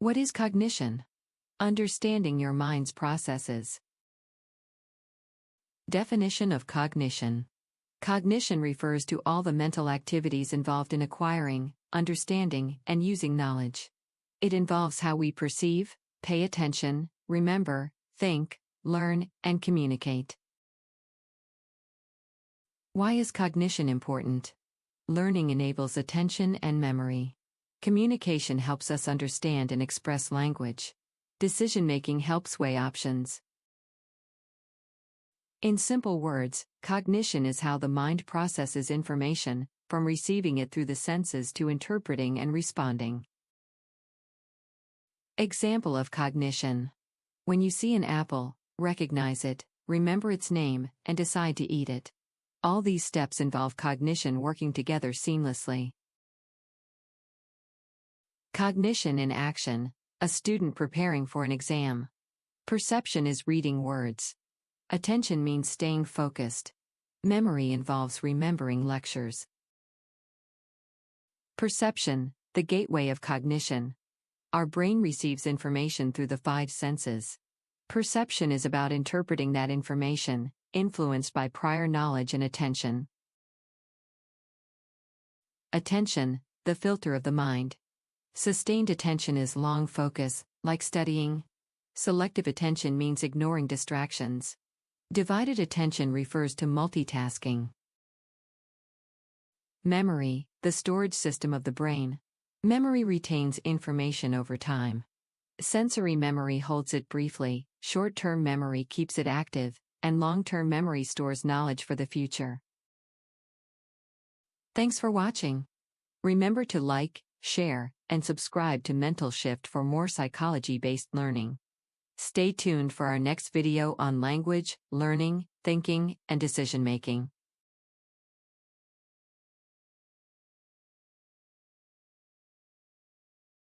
What is cognition? Understanding your mind's processes. Definition of cognition. Cognition refers to all the mental activities involved in acquiring, understanding, and using knowledge. It involves how we perceive, pay attention, remember, think, learn, and communicate. Why is cognition important? Learning enables attention and memory. Communication helps us understand and express language. Decision-making helps weigh options. In simple words, cognition is how the mind processes information, from receiving it through the senses to interpreting and responding. Example of cognition. When you see an apple, recognize it, remember its name, and decide to eat it. All these steps involve cognition working together seamlessly. Cognition in action. A student preparing for an exam. Perception is reading words. Attention means staying focused. Memory involves remembering lectures. Perception, the gateway of cognition. Our brain receives information through the five senses. Perception is about interpreting that information, influenced by prior knowledge and attention. Attention, the filter of the mind. Sustained attention is long focus, like studying. Selective attention means ignoring distractions. Divided attention refers to multitasking. Memory, the storage system of the brain. Memory retains information over time. Sensory memory holds it briefly, short-term memory keeps it active, and long-term memory stores knowledge for the future. Thanks for watching. Remember to like, share, and subscribe to Mental Shift for more psychology-based learning. Stay tuned for our next video on language, learning, thinking, and decision-making.